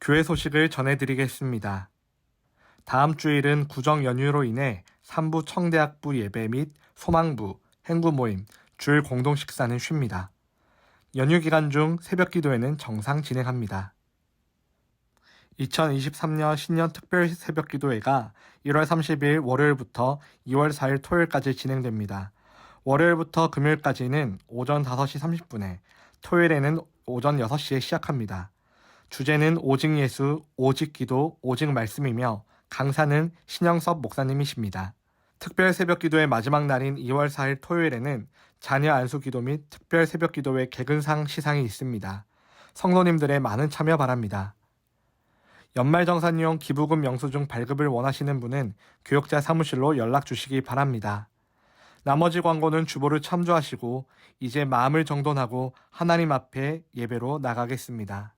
교회 소식을 전해드리겠습니다. 다음 주일은 구정 연휴로 인해 산부 청대학부 예배 및 소망부, 행구 모임, 주일 공동 식사는 쉽니다. 연휴 기간 중 새벽 기도회는 정상 진행합니다. 2023년 신년 특별 새벽 기도회가 1월 30일 월요일부터 2월 4일 토요일까지 진행됩니다. 월요일부터 금요일까지는 오전 5시 30분에, 토요일에는 오전 6시에 시작합니다. 주제는 오직 예수, 오직 기도, 오직 말씀이며 강사는 신영섭 목사님이십니다. 특별 새벽 기도의 마지막 날인 2월 4일 토요일에는 자녀 안수 기도 및 특별 새벽 기도회 개근상 시상이 있습니다. 성도님들의 많은 참여 바랍니다. 연말정산용 기부금 영수증 발급을 원하시는 분은 교역자 사무실로 연락 주시기 바랍니다. 나머지 광고는 주보를 참조하시고 이제 마음을 정돈하고 하나님 앞에 예배로 나가겠습니다.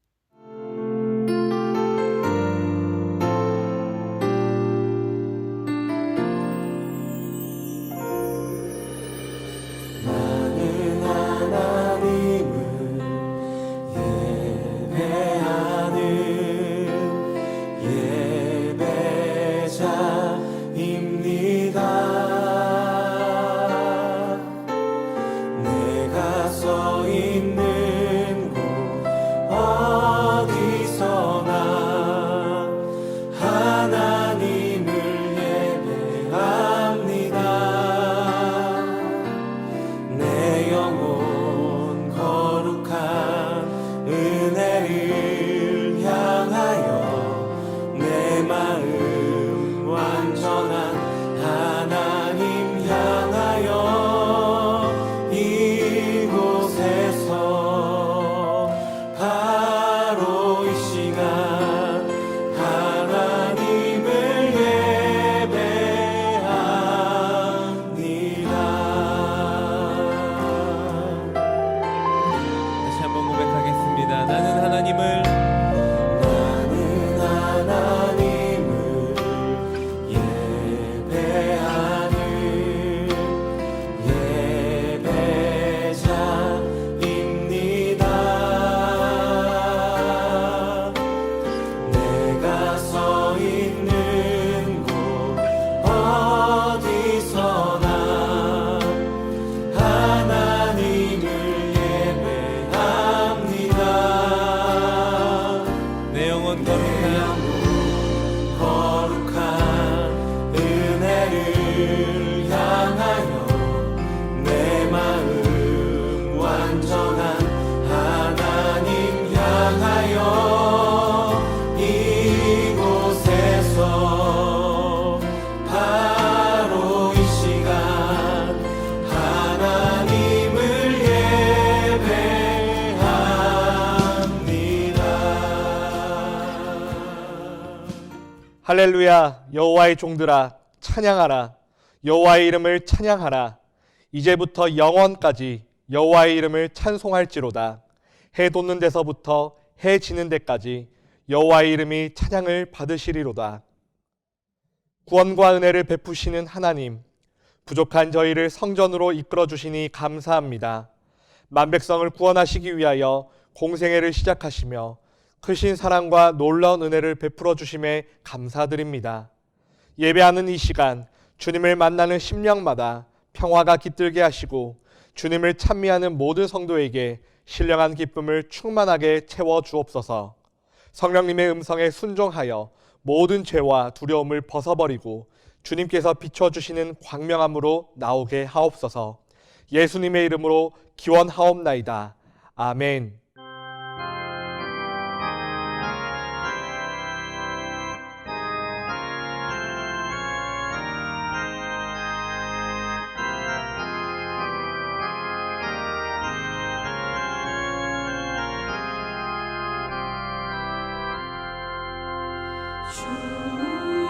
할렐루야. 여호와의 종들아 찬양하라. 여호와의 이름을 찬양하라. 이제부터 영원까지 여호와의 이름을 찬송할지로다. 해 돋는 데서부터 해 지는 데까지 여호와의 이름이 찬양을 받으시리로다. 구원과 은혜를 베푸시는 하나님, 부족한 저희를 성전으로 이끌어 주시니 감사합니다. 만백성을 구원하시기 위하여 공생애를 시작하시며 크신 사랑과 놀라운 은혜를 베풀어 주심에 감사드립니다. 예배하는 이 시간, 주님을 만나는 심령마다 평화가 깃들게 하시고 주님을 찬미하는 모든 성도에게 신령한 기쁨을 충만하게 채워 주옵소서. 성령님의 음성에 순종하여 모든 죄와 두려움을 벗어버리고 주님께서 비춰주시는 광명함으로 나오게 하옵소서. 예수님의 이름으로 기원하옵나이다. 아멘.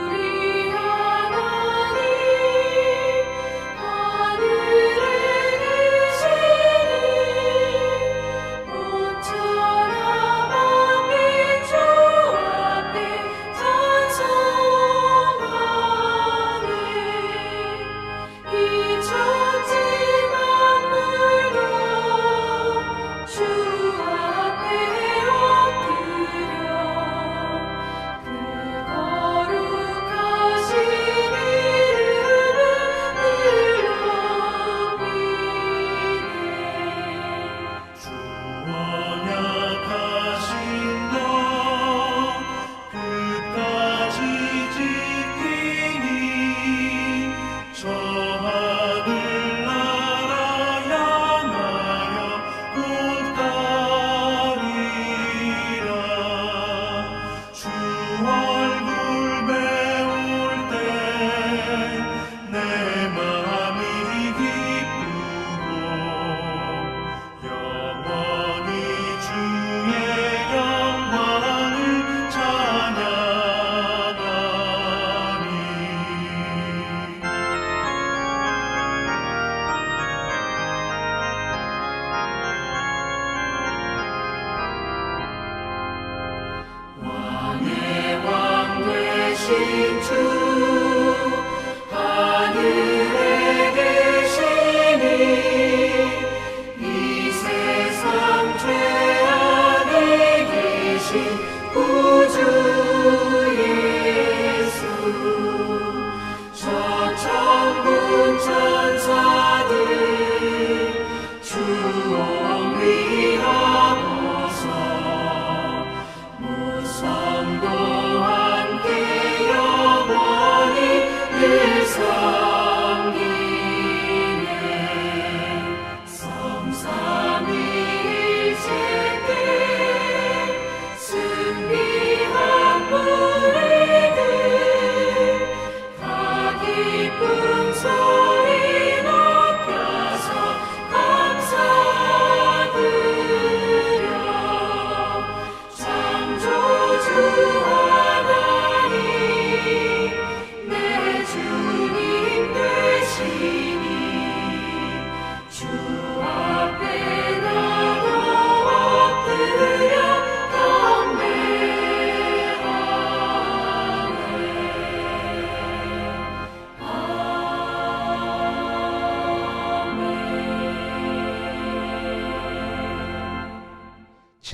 우리 하나님 하늘에 계시는 모처럼 만민 주 앞에 찬송하네. 이 천지 만물도 주 앞에 엎드려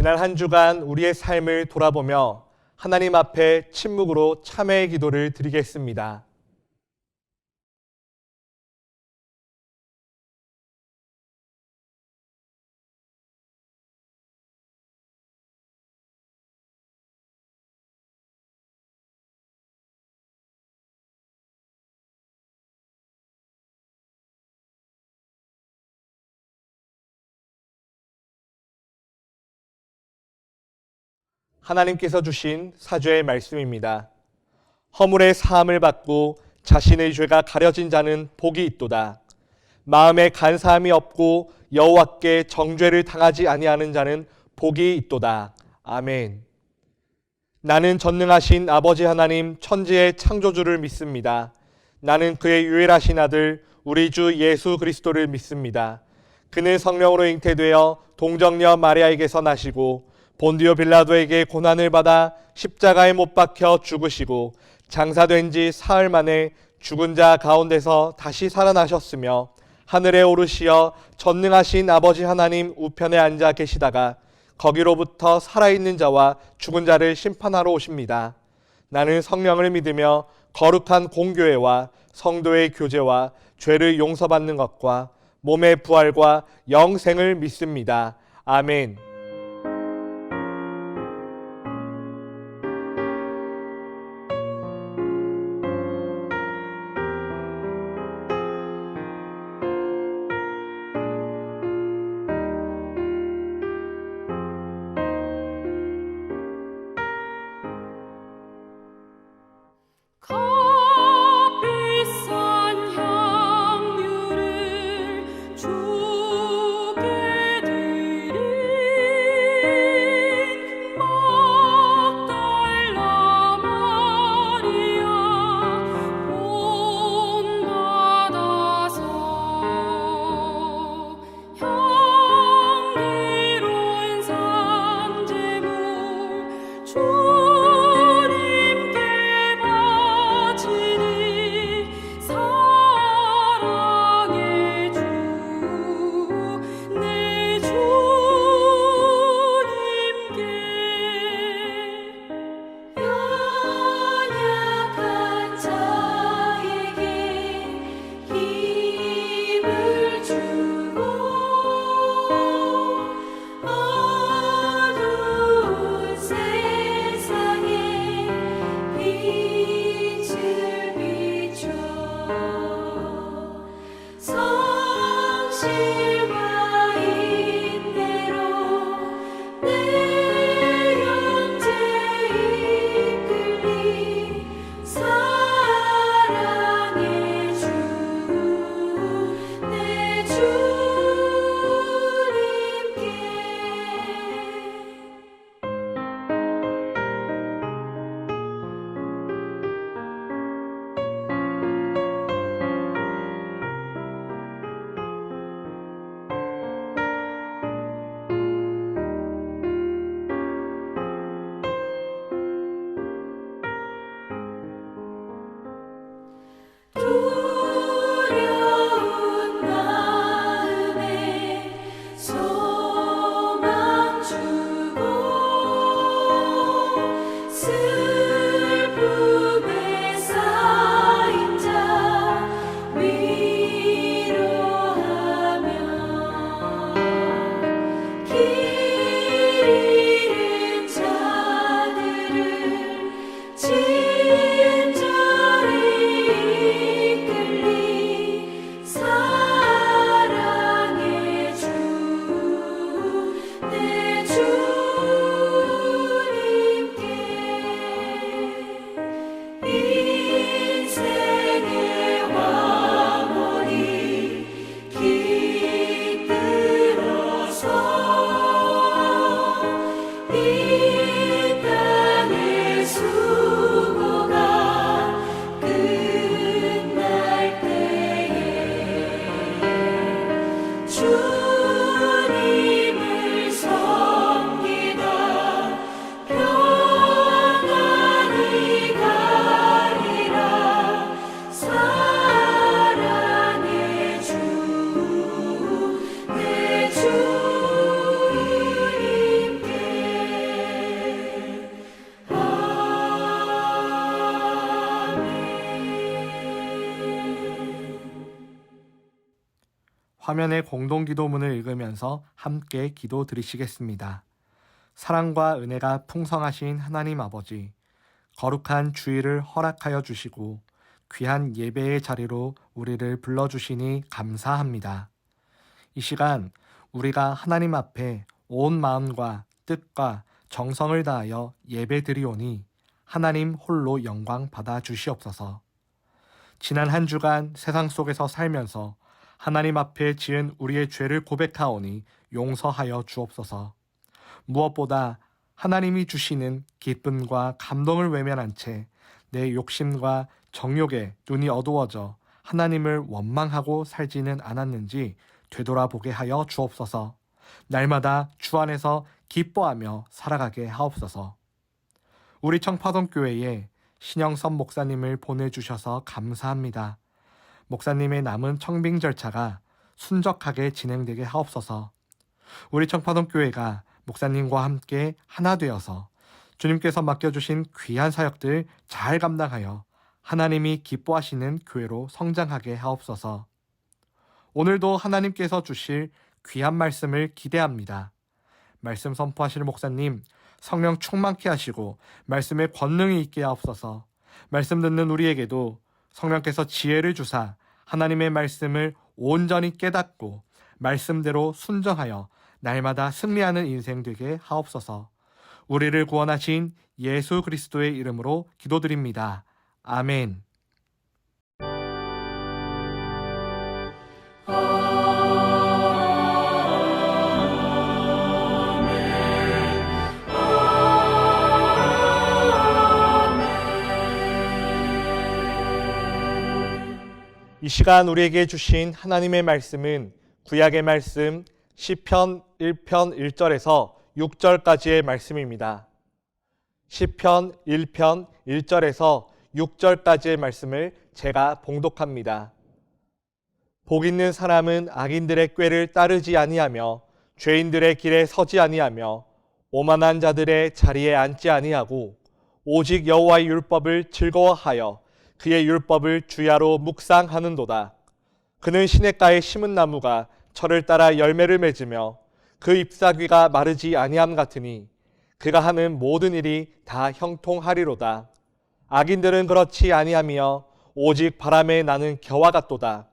지난 한 주간 우리의 삶을 돌아보며 하나님 앞에 침묵으로 참회의 기도를 드리겠습니다. 하나님께서 주신 사죄의 말씀입니다. 허물의 사함을 받고 자신의 죄가 가려진 자는 복이 있도다. 마음에 간사함이 없고 여호와께 정죄를 당하지 아니하는 자는 복이 있도다. 아멘. 나는 전능하신 아버지 하나님 천지의 창조주를 믿습니다. 나는 그의 유일하신 아들 우리 주 예수 그리스도를 믿습니다. 그는 성령으로 잉태되어 동정녀 마리아에게서 나시고 본디오 빌라도에게 고난을 받아 십자가에 못 박혀 죽으시고 장사된 지 사흘 만에 죽은 자 가운데서 다시 살아나셨으며 하늘에 오르시어 전능하신 아버지 하나님 우편에 앉아 계시다가 거기로부터 살아있는 자와 죽은 자를 심판하러 오십니다. 나는 성령을 믿으며 거룩한 공교회와 성도의 교제와 죄를 용서받는 것과 몸의 부활과 영생을 믿습니다. 아멘. 값비싼 향유를 주께 드린 막달라 마리아 본받아서 향기로운 산제물 주님께 바치니 사랑의 주 내 주님께 연약한 자에게 힘을 주고 어두운 세상 화면의 공동기도문을 읽으면서 함께 기도 드리시겠습니다. 사랑과 은혜가 풍성하신 하나님 아버지, 거룩한 주일을 허락하여 주시고 귀한 예배의 자리로 우리를 불러주시니 감사합니다. 이 시간 우리가 하나님 앞에 온 마음과 뜻과 정성을 다하여 예배 드리오니 하나님 홀로 영광 받아 주시옵소서. 지난 한 주간 세상 속에서 살면서 하나님 앞에 지은 우리의 죄를 고백하오니 용서하여 주옵소서. 무엇보다 하나님이 주시는 기쁨과 감동을 외면한 채 내 욕심과 정욕에 눈이 어두워져 하나님을 원망하고 살지는 않았는지 되돌아보게 하여 주옵소서. 날마다 주 안에서 기뻐하며 살아가게 하옵소서. 우리 청파동교회에 신영선 목사님을 보내주셔서 감사합니다. 목사님의 남은 청빙 절차가 순적하게 진행되게 하옵소서. 우리 청파동교회가 목사님과 함께 하나 되어서 주님께서 맡겨주신 귀한 사역들 잘 감당하여 하나님이 기뻐하시는 교회로 성장하게 하옵소서. 오늘도 하나님께서 주실 귀한 말씀을 기대합니다. 말씀 선포하실 목사님, 성령 충만케 하시고 말씀에 권능이 있게 하옵소서. 말씀 듣는 우리에게도 성령께서 지혜를 주사 하나님의 말씀을 온전히 깨닫고 말씀대로 순정하여 날마다 승리하는 인생 되게 하옵소서. 우리를 구원하신 예수 그리스도의 이름으로 기도드립니다. 아멘. 이 시간 우리에게 주신 하나님의 말씀은 구약의 말씀 시편 1편 1절에서 6절까지의 말씀입니다. 시편 1편 1절에서 6절까지의 말씀을 제가 봉독합니다. 복 있는 사람은 악인들의 꾀를 따르지 아니하며 죄인들의 길에 서지 아니하며 오만한 자들의 자리에 앉지 아니하고 오직 여호와의 율법을 즐거워하여 그의 율법을 주야로 묵상하는도다. 그는 시냇가에 심은 나무가 철을 따라 열매를 맺으며 그 잎사귀가 마르지 아니함 같으니 그가 하는 모든 일이 다 형통하리로다. 악인들은 그렇지 아니하며 오직 바람에 나는 겨와 같도다.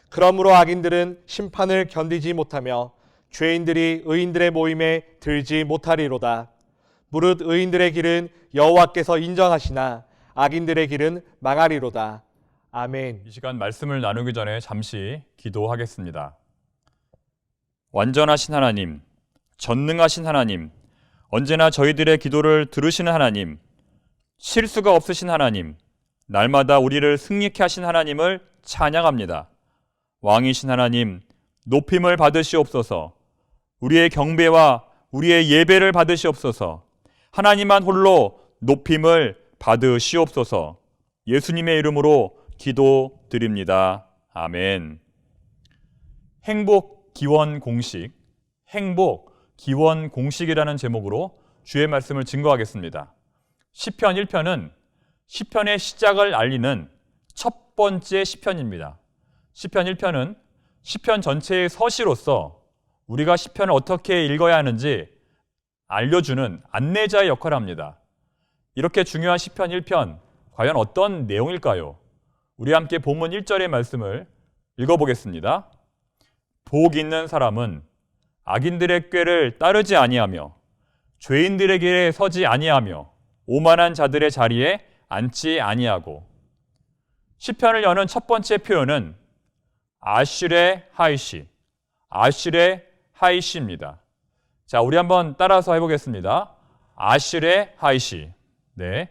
그러므로 악인들은 심판을 견디지 못하며 죄인들이 의인들의 모임에 들지 못하리로다. 무릇 의인들의 길은 여호와께서 인정하시나 악인들의 길은 망하리로다. 아멘. 이 시간 말씀을 나누기 전에 잠시 기도하겠습니다. 완전하신 하나님, 전능하신 하나님, 언제나 저희들의 기도를 들으시는 하나님, 실수가 없으신 하나님, 날마다 우리를 승리케 하신 하나님을 찬양합니다. 왕이신 하나님, 높임을 받으시옵소서. 우리의 경배와 우리의 예배를 받으시옵소서. 하나님만 홀로 높임을 받으시옵소서. 예수님의 이름으로 기도드립니다. 아멘. 행복 기원 공식, 행복 기원 공식이라는 제목으로 주의 말씀을 증거하겠습니다. 시편 1편은 시편의 시작을 알리는 첫 번째 시편입니다. 시편 1편은 시편 전체의 서시로서 우리가 시편을 어떻게 읽어야 하는지 알려주는 안내자의 역할을 합니다. 이렇게 중요한 시편 1편, 과연 어떤 내용일까요? 우리 함께 본문 1절의 말씀을 읽어보겠습니다. 복 있는 사람은 악인들의 꾀를 따르지 아니하며 죄인들의 길에 서지 아니하며 오만한 자들의 자리에 앉지 아니하고. 시편을 여는 첫 번째 표현은 아슐의 하이시, 아슐의 하이시입니다. 자, 우리 한번 따라서 해보겠습니다. 아슐의 하이시. 네,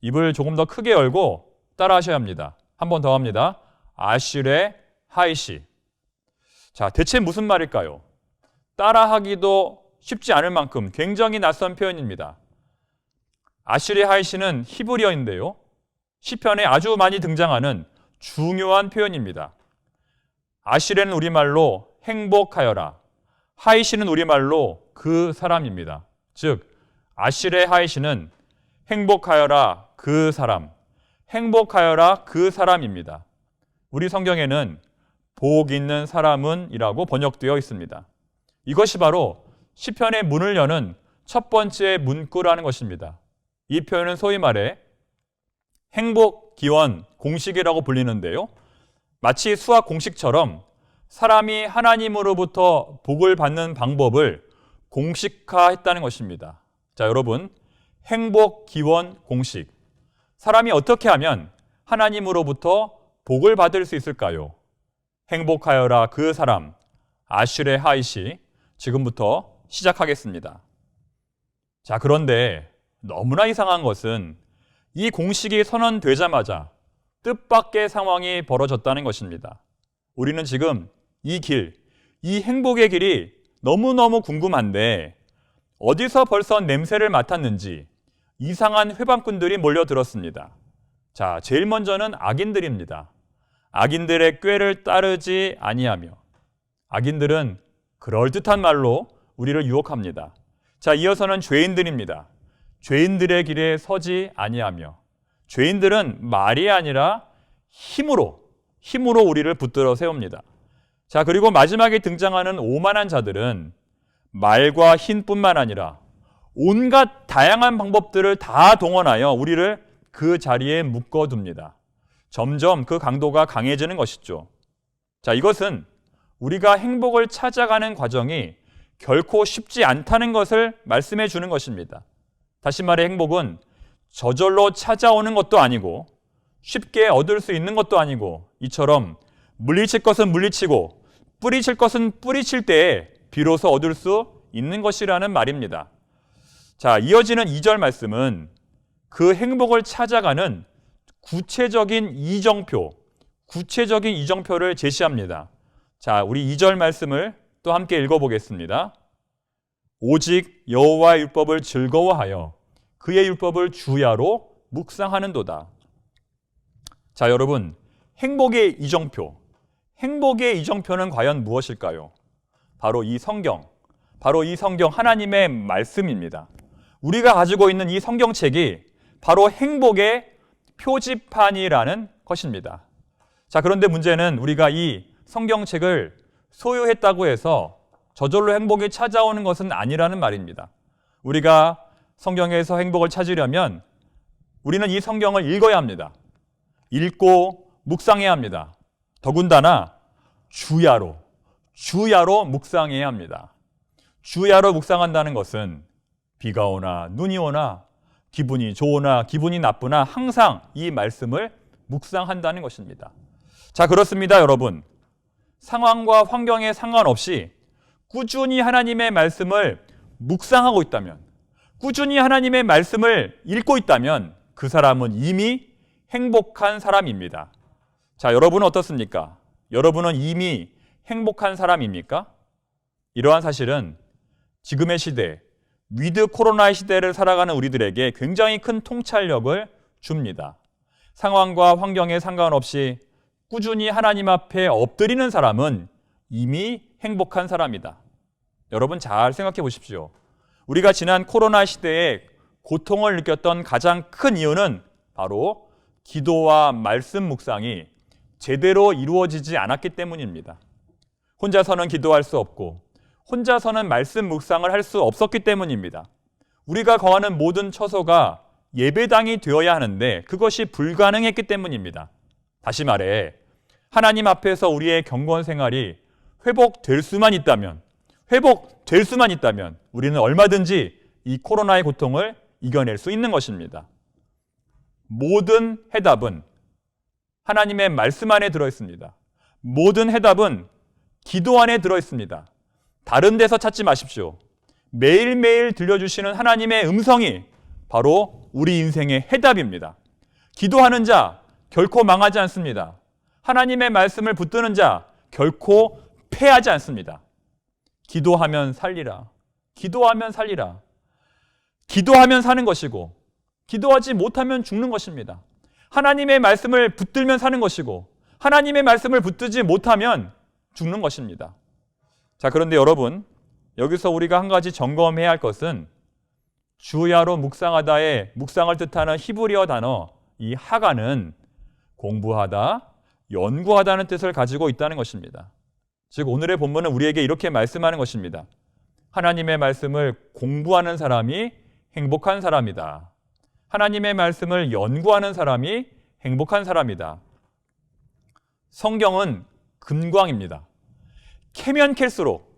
입을 조금 더 크게 열고 따라 하셔야 합니다. 한 번 더 합니다. 아슐의 하이시. 자, 대체 무슨 말일까요? 따라하기도 쉽지 않을 만큼 굉장히 낯선 표현입니다. 아슐의 하이시는 히브리어인데요, 시편에 아주 많이 등장하는 중요한 표현입니다. 아슐에는 우리말로 행복하여라, 하이시는 우리말로 그 사람입니다. 즉, 아슐의 하이시는 행복하여라 그 사람, 행복하여라 그 사람입니다. 우리 성경에는 복 있는 사람은이라고 번역되어 있습니다. 이것이 바로 시편의 문을 여는 첫 번째 문구라는 것입니다. 이 표현은 소위 말해 행복 기원 공식이라고 불리는데요. 마치 수학 공식처럼 사람이 하나님으로부터 복을 받는 방법을 공식화했다는 것입니다. 자, 여러분, 행복 기원 공식. 사람이 어떻게 하면 하나님으로부터 복을 받을 수 있을까요? 행복하여라 그 사람, 아슐의 하이시 지금부터 시작하겠습니다. 자, 그런데 너무나 이상한 것은 이 공식이 선언되자마자 뜻밖의 상황이 벌어졌다는 것입니다. 우리는 지금 이 길, 이 행복의 길이 너무너무 궁금한데 어디서 벌써 냄새를 맡았는지 이상한 회방꾼들이 몰려들었습니다. 자, 제일 먼저는 악인들입니다. 악인들의 꾀를 따르지 아니하며, 악인들은 그럴듯한 말로 우리를 유혹합니다. 자, 이어서는 죄인들입니다. 죄인들의 길에 서지 아니하며, 죄인들은 말이 아니라 힘으로 우리를 붙들어 세웁니다. 자, 그리고 마지막에 등장하는 오만한 자들은 말과 힘뿐만 아니라 온갖 다양한 방법들을 다 동원하여 우리를 그 자리에 묶어둡니다. 점점 그 강도가 강해지는 것이죠. 자, 이것은 우리가 행복을 찾아가는 과정이 결코 쉽지 않다는 것을 말씀해 주는 것입니다. 다시 말해 행복은 저절로 찾아오는 것도 아니고 쉽게 얻을 수 있는 것도 아니고 이처럼 물리칠 것은 물리치고 뿌리칠 것은 뿌리칠 때에 비로소 얻을 수 있는 것이라는 말입니다. 자, 이어지는 2절 말씀은 그 행복을 찾아가는 구체적인 이정표를 제시합니다. 자, 우리 2절 말씀을 또 함께 읽어보겠습니다. 오직 여호와의 율법을 즐거워하여 그의 율법을 주야로 묵상하는도다. 자, 여러분, 행복의 이정표는 과연 무엇일까요? 바로 이 성경 하나님의 말씀입니다. 우리가 가지고 있는 이 성경책이 바로 행복의 표지판이라는 것입니다. 자, 그런데 문제는 우리가 이 성경책을 소유했다고 해서 저절로 행복이 찾아오는 것은 아니라는 말입니다. 우리가 성경에서 행복을 찾으려면 우리는 이 성경을 읽어야 합니다. 읽고 묵상해야 합니다. 더군다나 주야로 묵상해야 합니다. 주야로 묵상한다는 것은 비가 오나 눈이 오나 기분이 좋으나 기분이 나쁘나 항상 이 말씀을 묵상한다는 것입니다. 자, 그렇습니다, 여러분. 상황과 환경에 상관없이 꾸준히 하나님의 말씀을 묵상하고 있다면, 꾸준히 하나님의 말씀을 읽고 있다면 그 사람은 이미 행복한 사람입니다. 자, 여러분은 어떻습니까? 여러분은 이미 행복한 사람입니까? 이러한 사실은 지금의 시대, 위드 코로나의 시대를 살아가는 우리들에게 굉장히 큰 통찰력을 줍니다. 상황과 환경에 상관없이 꾸준히 하나님 앞에 엎드리는 사람은 이미 행복한 사람이다. 여러분 잘 생각해 보십시오. 우리가 지난 코로나 시대에 고통을 느꼈던 가장 큰 이유는 바로 기도와 말씀 묵상이 제대로 이루어지지 않았기 때문입니다. 혼자서는 기도할 수 없고 혼자서는 말씀 묵상을 할 수 없었기 때문입니다. 우리가 거하는 모든 처소가 예배당이 되어야 하는데 그것이 불가능했기 때문입니다. 다시 말해 하나님 앞에서 우리의 경건 생활이 회복될 수만 있다면 우리는 얼마든지 이 코로나의 고통을 이겨낼 수 있는 것입니다. 모든 해답은 하나님의 말씀 안에 들어있습니다. 모든 해답은 기도 안에 들어있습니다. 다른 데서 찾지 마십시오. 매일매일 들려주시는 하나님의 음성이 바로 우리 인생의 해답입니다. 기도하는 자 결코 망하지 않습니다. 하나님의 말씀을 붙드는 자 결코 패하지 않습니다. 기도하면 살리라. 기도하면 사는 것이고 기도하지 못하면 죽는 것입니다. 하나님의 말씀을 붙들면 사는 것이고 하나님의 말씀을 붙들지 못하면 죽는 것입니다. 자, 그런데 여러분, 여기서 우리가 한 가지 점검해야 할 것은 주야로 묵상하다의 묵상을 뜻하는 히브리어 단어 이 하가는 공부하다, 연구하다는 뜻을 가지고 있다는 것입니다. 즉 오늘의 본문은 우리에게 이렇게 말씀하는 것입니다. 하나님의 말씀을 공부하는 사람이 행복한 사람이다. 하나님의 말씀을 연구하는 사람이 행복한 사람이다. 성경은 금광입니다. 캐면 캘수록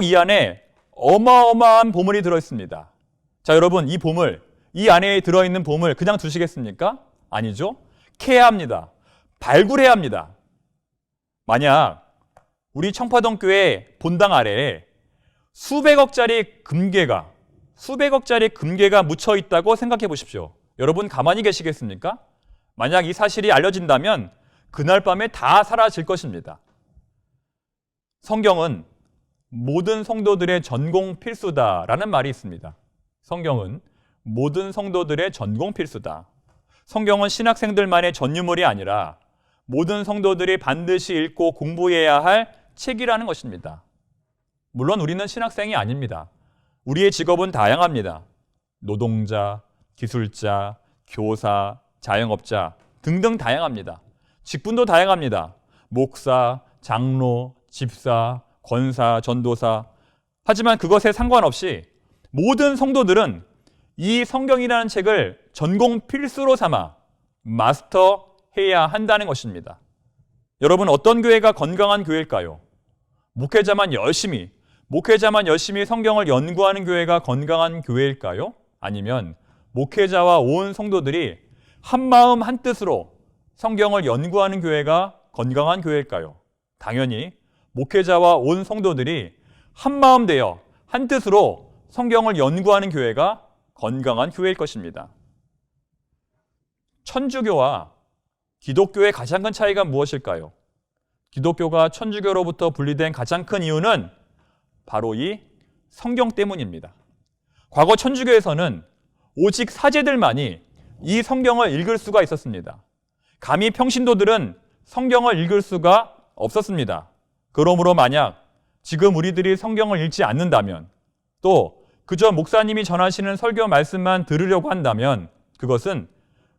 이 안에 어마어마한 보물이 들어있습니다. 자, 여러분, 이 보물, 이 안에 들어있는 보물 그냥 두시겠습니까? 아니죠. 캐야 합니다. 발굴해야 합니다. 만약 우리 청파동교회 본당 아래에 수백억짜리 금괴가 묻혀 있다고 생각해 보십시오. 여러분 가만히 계시겠습니까? 만약 이 사실이 알려진다면 그날 밤에 다 사라질 것입니다. 성경은 모든 성도들의 전공 필수다라는 말이 있습니다. 성경은 모든 성도들의 전공 필수다. 성경은 신학생들만의 전유물이 아니라 모든 성도들이 반드시 읽고 공부해야 할 책이라는 것입니다. 물론 우리는 신학생이 아닙니다. 우리의 직업은 다양합니다. 노동자, 기술자, 교사, 자영업자 등등 다양합니다. 직분도 다양합니다. 목사, 장로, 집사, 권사, 전도사. 하지만 그것에 상관없이 모든 성도들은 이 성경이라는 책을 전공 필수로 삼아 마스터해야 한다는 것입니다. 여러분, 어떤 교회가 건강한 교회일까요? 목회자만 열심히 성경을 연구하는 교회가 건강한 교회일까요? 아니면 목회자와 온 성도들이 한마음 한뜻으로 성경을 연구하는 교회가 건강한 교회일까요? 당연히 목회자와 온 성도들이 한마음 되어 한뜻으로 성경을 연구하는 교회가 건강한 교회일 것입니다. 천주교와 기독교의 가장 큰 차이가 무엇일까요? 기독교가 천주교로부터 분리된 가장 큰 이유는 바로 이 성경 때문입니다. 과거 천주교에서는 오직 사제들만이 이 성경을 읽을 수가 있었습니다. 감히 평신도들은 성경을 읽을 수가 없었습니다. 그러므로 만약 지금 우리들이 성경을 읽지 않는다면, 또 그저 목사님이 전하시는 설교 말씀만 들으려고 한다면 그것은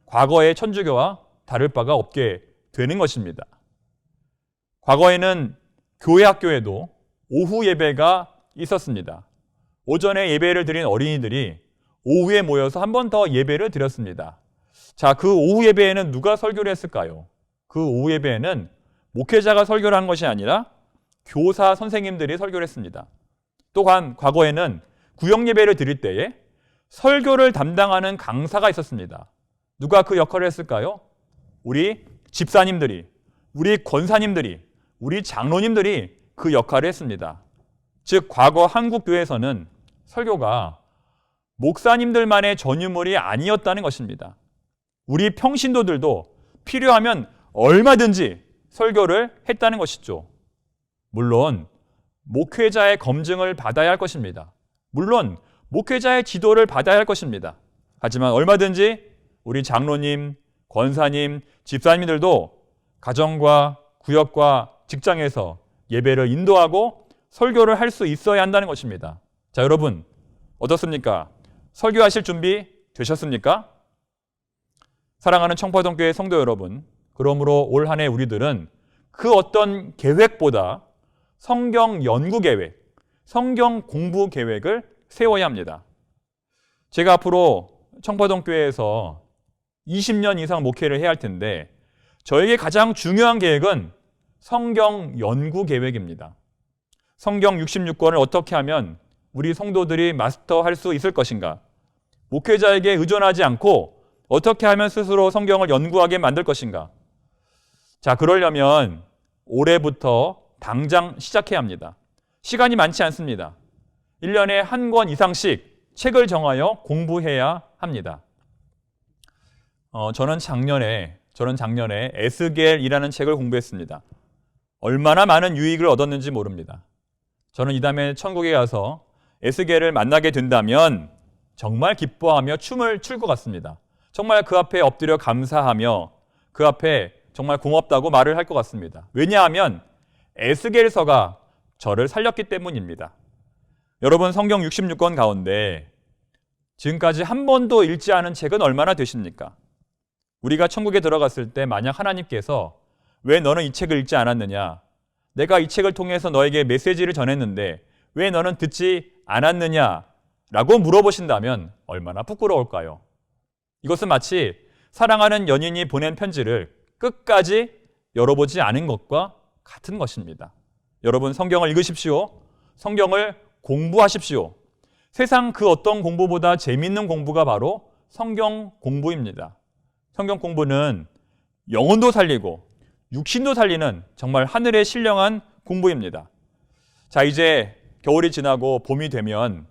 과거의 천주교와 다를 바가 없게 되는 것입니다. 과거에는 교회 학교에도 오후 예배가 있었습니다. 오전에 예배를 드린 어린이들이 오후에 모여서 한 번 더 예배를 드렸습니다. 자, 그 오후 예배에는 누가 설교를 했을까요? 그 오후 예배에는 목회자가 설교를 한 것이 아니라 교사 선생님들이 설교를 했습니다. 또한 과거에는 구역 예배를 드릴 때에 설교를 담당하는 강사가 있었습니다. 누가 그 역할을 했을까요? 우리 집사님들이, 우리 권사님들이, 우리 장로님들이 그 역할을 했습니다. 즉 과거 한국 교회에서는 설교가 목사님들만의 전유물이 아니었다는 것입니다. 우리 평신도들도 필요하면 얼마든지 설교를 했다는 것이죠. 물론 목회자의 검증을 받아야 할 것입니다. 물론 목회자의 지도를 받아야 할 것입니다. 하지만 얼마든지 우리 장로님, 권사님, 집사님들도 가정과 구역과 직장에서 예배를 인도하고 설교를 할 수 있어야 한다는 것입니다. 자, 여러분 어떻습니까? 설교하실 준비 되셨습니까? 사랑하는 청파동교회 성도 여러분, 그러므로 올 한 해 우리들은 그 어떤 계획보다 성경 연구 계획, 성경 공부 계획을 세워야 합니다. 제가 앞으로 청파동교회에서 20년 이상 목회를 해야 할 텐데 저에게 가장 중요한 계획은 성경 연구 계획입니다. 성경 66권을 어떻게 하면 우리 성도들이 마스터할 수 있을 것인가? 목회자에게 의존하지 않고 어떻게 하면 스스로 성경을 연구하게 만들 것인가? 자, 그러려면 올해부터 당장 시작해야 합니다. 시간이 많지 않습니다. 1년에 한 권 이상씩 책을 정하여 공부해야 합니다. 저는 작년에 에스겔이라는 책을 공부했습니다. 얼마나 많은 유익을 얻었는지 모릅니다. 저는 이 다음에 천국에 가서 에스겔을 만나게 된다면 정말 기뻐하며 춤을 출 것 같습니다. 정말 그 앞에 엎드려 감사하며 그 앞에 정말 고맙다고 말을 할 것 같습니다. 왜냐하면 에스겔서가 저를 살렸기 때문입니다. 여러분, 성경 66권 가운데 지금까지 한 번도 읽지 않은 책은 얼마나 되십니까? 우리가 천국에 들어갔을 때 만약 하나님께서 왜 너는 이 책을 읽지 않았느냐? 내가 이 책을 통해서 너에게 메시지를 전했는데 왜 너는 듣지 않았느냐? 라고 물어보신다면 얼마나 부끄러울까요? 이것은 마치 사랑하는 연인이 보낸 편지를 끝까지 열어보지 않은 것과 같은 것입니다. 여러분, 성경을 읽으십시오. 성경을 공부하십시오. 세상 그 어떤 공부보다 재미있는 공부가 바로 성경 공부입니다. 성경 공부는 영혼도 살리고 육신도 살리는 정말 하늘의 신령한 공부입니다. 자, 이제 겨울이 지나고 봄이 되면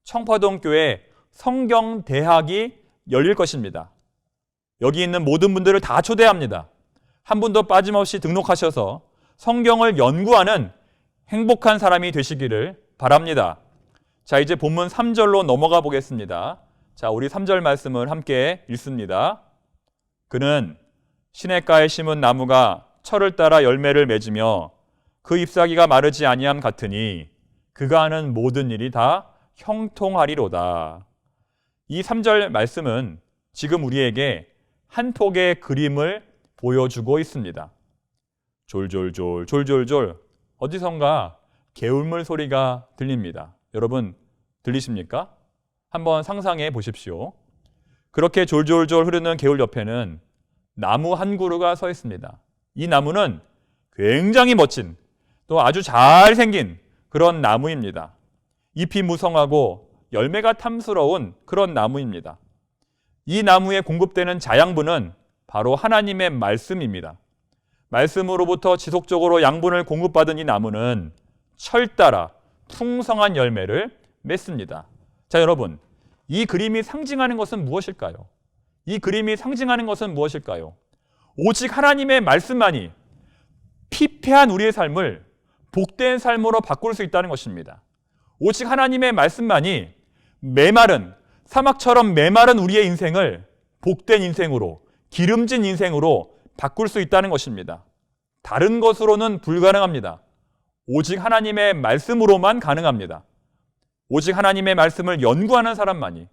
청파동 교회 성경대학이 열릴 것입니다. 여기 있는 모든 분들을 다 초대합니다. 한 분도 빠짐없이 등록하셔서 성경을 연구하는 행복한 사람이 되시기를 바랍니다. 자, 이제 본문 3절로 넘어가 보겠습니다. 자, 우리 3절 말씀을 함께 읽습니다. 그는 시냇가에 심은 나무가 철을 따라 열매를 맺으며 그 잎사귀가 마르지 아니함 같으니 그가 하는 모든 일이 다 형통하리로다. 이 3절 말씀은 지금 우리에게 한 폭의 그림을 보여주고 있습니다. 졸졸졸 졸졸졸 어디선가 개울물 소리가 들립니다. 여러분 들리십니까? 한번 상상해 보십시오. 그렇게 졸졸졸 흐르는 개울 옆에는 나무 한 그루가 서 있습니다. 이 나무는 굉장히 멋진 또 아주 잘생긴 그런 나무입니다. 잎이 무성하고 열매가 탐스러운 그런 나무입니다. 이 나무에 공급되는 자양분은 바로 하나님의 말씀입니다. 말씀으로부터 지속적으로 양분을 공급받은 이 나무는 철 따라 풍성한 열매를 맺습니다. 자, 여러분, 이 그림이 상징하는 것은 무엇일까요? 이 그림이 상징하는 것은 무엇일까요? 오직 하나님의 말씀만이 피폐한 우리의 삶을 복된 삶으로 바꿀 수 있다는 것입니다. 오직 하나님의 말씀만이 메마른 사막처럼 메마른 우리의 인생을 복된 인생으로, 기름진 인생으로 바꿀 수 있다는 것입니다. 다른 것으로는 불가능합니다. 오직 하나님의 말씀으로만 가능합니다. 오직 하나님의 말씀을 연구하는 사람만이,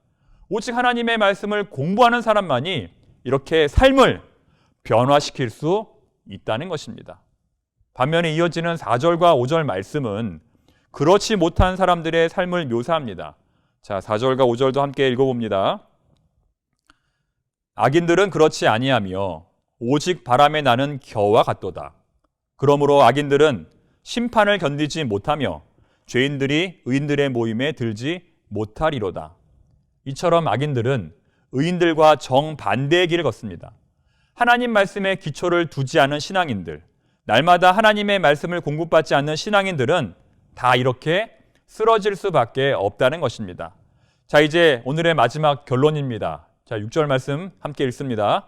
오직 하나님의 말씀을 공부하는 사람만이 이렇게 삶을 변화시킬 수 있다는 것입니다. 반면에 이어지는 4절과 5절 말씀은 그렇지 못한 사람들의 삶을 묘사합니다. 자, 4절과 5절도 함께 읽어봅니다. 악인들은 그렇지 아니하며 오직 바람에 나는 겨와 같도다. 그러므로 악인들은 심판을 견디지 못하며 죄인들이 의인들의 모임에 들지 못하리로다. 이처럼 악인들은 의인들과 정반대의 길을 걷습니다. 하나님 말씀에 기초를 두지 않은 신앙인들, 날마다 하나님의 말씀을 공급받지 않는 신앙인들은 다 이렇게 쓰러질 수밖에 없다는 것입니다. 자, 이제 오늘의 마지막 결론입니다. 자, 6절 말씀 함께 읽습니다.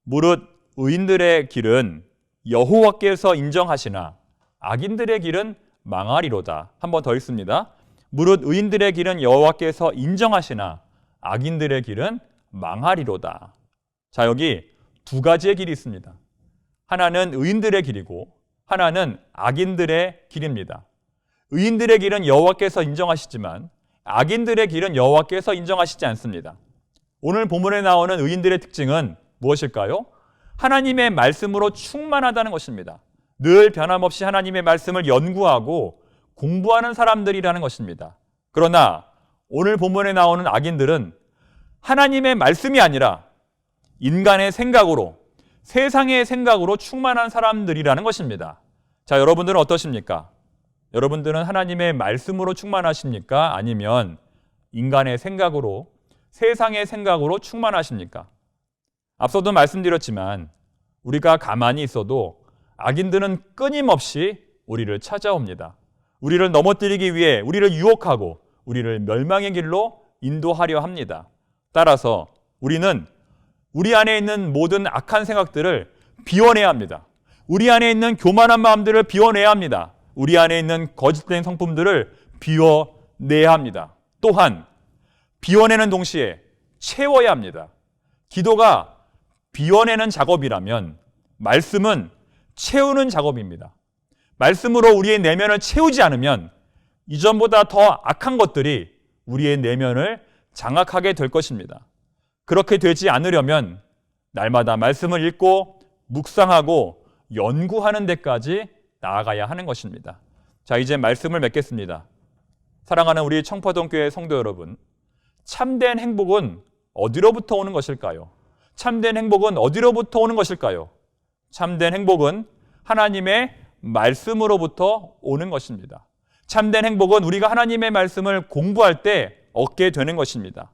무릇 의인들의 길은 여호와께서 인정하시나 악인들의 길은 망하리로다. 한 번 더 읽습니다. 무릇 의인들의 길은 여호와께서 인정하시나 악인들의 길은 망하리로다. 자, 여기 두 가지의 길이 있습니다. 하나는 의인들의 길이고 하나는 악인들의 길입니다. 의인들의 길은 여호와께서 인정하시지만 악인들의 길은 여호와께서 인정하시지 않습니다. 오늘 본문에 나오는 의인들의 특징은 무엇일까요? 하나님의 말씀으로 충만하다는 것입니다. 늘 변함없이 하나님의 말씀을 연구하고 공부하는 사람들이라는 것입니다. 그러나 오늘 본문에 나오는 악인들은 하나님의 말씀이 아니라 인간의 생각으로, 세상의 생각으로 충만한 사람들이라는 것입니다. 자, 여러분들은 어떠십니까? 여러분들은 하나님의 말씀으로 충만하십니까? 아니면 인간의 생각으로, 세상의 생각으로 충만하십니까? 앞서도 말씀드렸지만 우리가 가만히 있어도 악인들은 끊임없이 우리를 찾아옵니다. 우리를 넘어뜨리기 위해 우리를 유혹하고 우리를 멸망의 길로 인도하려 합니다. 따라서 우리는 우리 안에 있는 모든 악한 생각들을 비워내야 합니다. 우리 안에 있는 교만한 마음들을 비워내야 합니다. 우리 안에 있는 거짓된 성품들을 비워내야 합니다. 또한 비워내는 동시에 채워야 합니다. 기도가 비워내는 작업이라면 말씀은 채우는 작업입니다. 말씀으로 우리의 내면을 채우지 않으면 이전보다 더 악한 것들이 우리의 내면을 장악하게 될 것입니다. 그렇게 되지 않으려면 날마다 말씀을 읽고 묵상하고 연구하는 데까지 나아가야 하는 것입니다. 자, 이제 말씀을 맺겠습니다. 사랑하는 우리 청포동교회 성도 여러분, 참된 행복은 어디로부터 오는 것일까요? 참된 행복은 어디로부터 오는 것일까요? 참된 행복은 하나님의 말씀으로부터 오는 것입니다. 참된 행복은 우리가 하나님의 말씀을 공부할 때 얻게 되는 것입니다.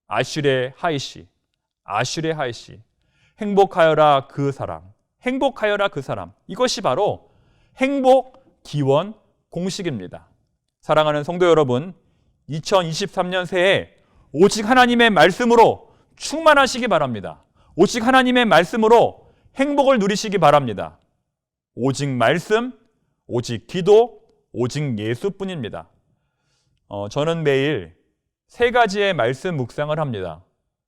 아슐의 하이시, 아슐의 하이시, 행복하여라 그 사람, 행복하여라 그 사람. 이것이 바로 행복 기원 공식입니다. 사랑하는 성도 여러분, 2023년 새해 오직 하나님의 말씀으로 충만하시기 바랍니다. 오직 하나님의 말씀으로 행복을 누리시기 바랍니다. 오직 말씀, 오직 기도, 오직 예수뿐입니다. 저는 매일 3가지의 말씀 묵상을 합니다.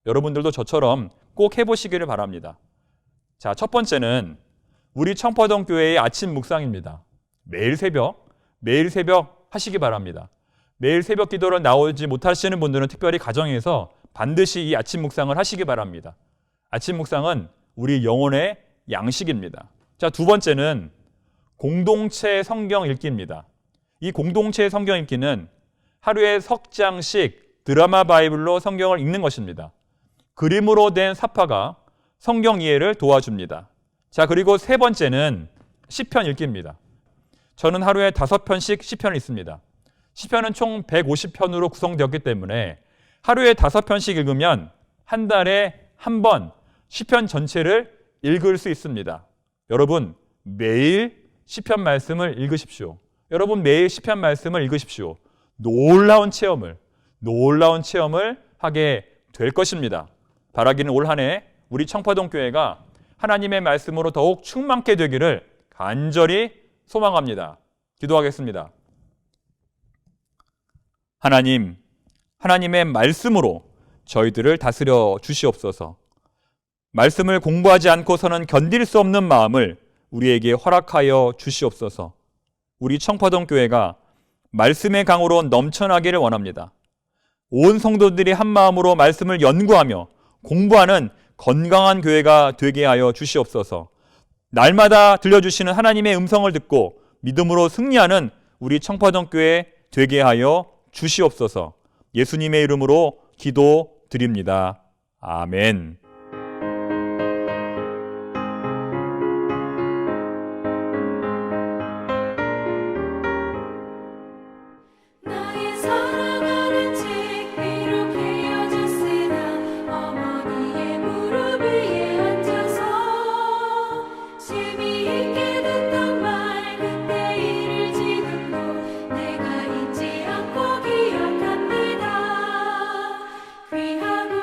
여러분들도 저처럼 꼭 해보시기를 바랍니다. 자, 첫 번째는 우리 청포동 교회의 아침 묵상입니다. 매일 새벽 하시기 바랍니다. 매일 새벽 기도를 나오지 못하시는 분들은 특별히 가정에서 반드시 이 아침 묵상을 하시기 바랍니다. 아침 묵상은 우리 영혼의 양식입니다. 자, 두 번째는 공동체 성경 읽기입니다. 이 공동체 성경 읽기는 하루에 석 장씩 드라마 바이블로 성경을 읽는 것입니다. 그림으로 된 사파가 성경 이해를 도와줍니다. 자, 그리고 세 번째는 시편 읽기입니다. 저는 하루에 5편씩 시편을 읽습니다. 시편은 총 150편으로 구성되었기 때문에 하루에 5편씩 읽으면 한 달에 한 번 시편 전체를 읽을 수 있습니다. 여러분, 매일 시편 말씀을 읽으십시오. 여러분, 매일 시편 말씀을 읽으십시오. 놀라운 체험을 하게 될 것입니다. 바라기는 올 한 해 우리 청포동 교회가 하나님의 말씀으로 더욱 충만케 되기를 간절히 소망합니다. 기도하겠습니다. 하나님, 하나님의 말씀으로 저희들을 다스려 주시옵소서. 말씀을 공부하지 않고서는 견딜 수 없는 마음을 우리에게 허락하여 주시옵소서. 우리 청포동 교회가 말씀의 강으로 넘쳐나기를 원합니다. 온 성도들이 한 마음으로 말씀을 연구하며 공부하는 건강한 교회가 되게 하여 주시옵소서. 날마다 들려주시는 하나님의 음성을 듣고 믿음으로 승리하는 우리 청포동 교회 되게 하여 주시옵소서. 예수님의 이름으로 기도드립니다. 아멘. 나의 사랑하는 집 비록 헤어졌으나 어머니의 무릎 위에 앉아서 심히 있게 듣던 말 그때 일을 지금도 내가 잊지 않고 기억합니다. 귀하고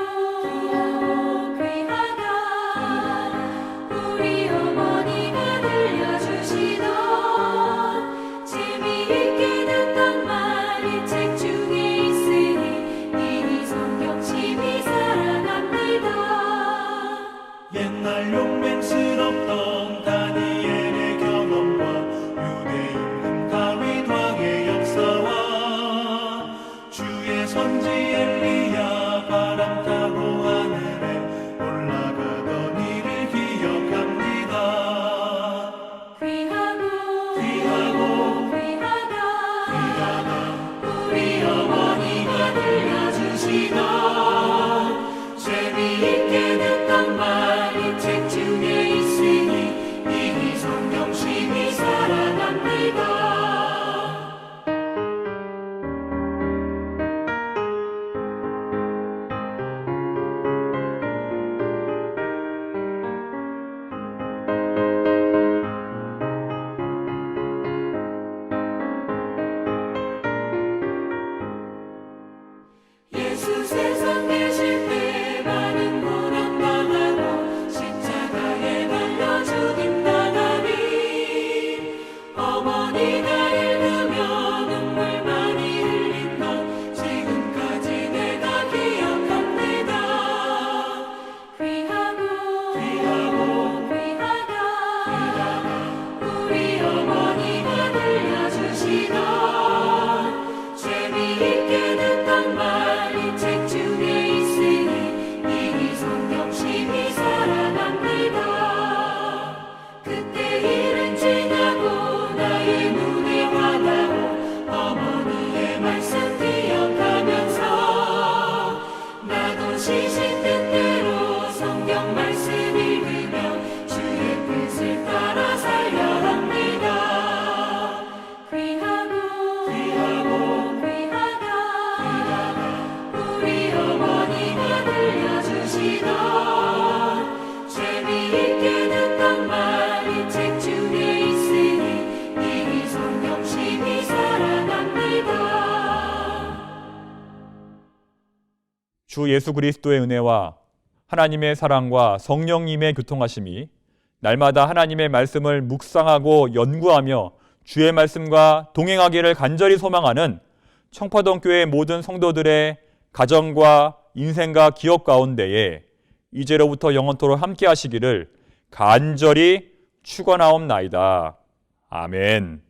지신 뜻대로 성경 말씀 읽으며 주의 뜻을 따라 살려 합니다. 귀하다 우리 어머니가 들려주시던 재미있게 듣던 말 이 책 중에 있으니 이 성경심이 살아납니다. 주 예수 그리스도의 은혜와 하나님의 사랑과 성령님의 교통하심이 날마다 하나님의 말씀을 묵상하고 연구하며 주의 말씀과 동행하기를 간절히 소망하는 청파동 교회 모든 성도들의 가정과 인생과 기업 가운데에 이제로부터 영원토록 함께 하시기를 간절히 축원하옵나이다. 아멘.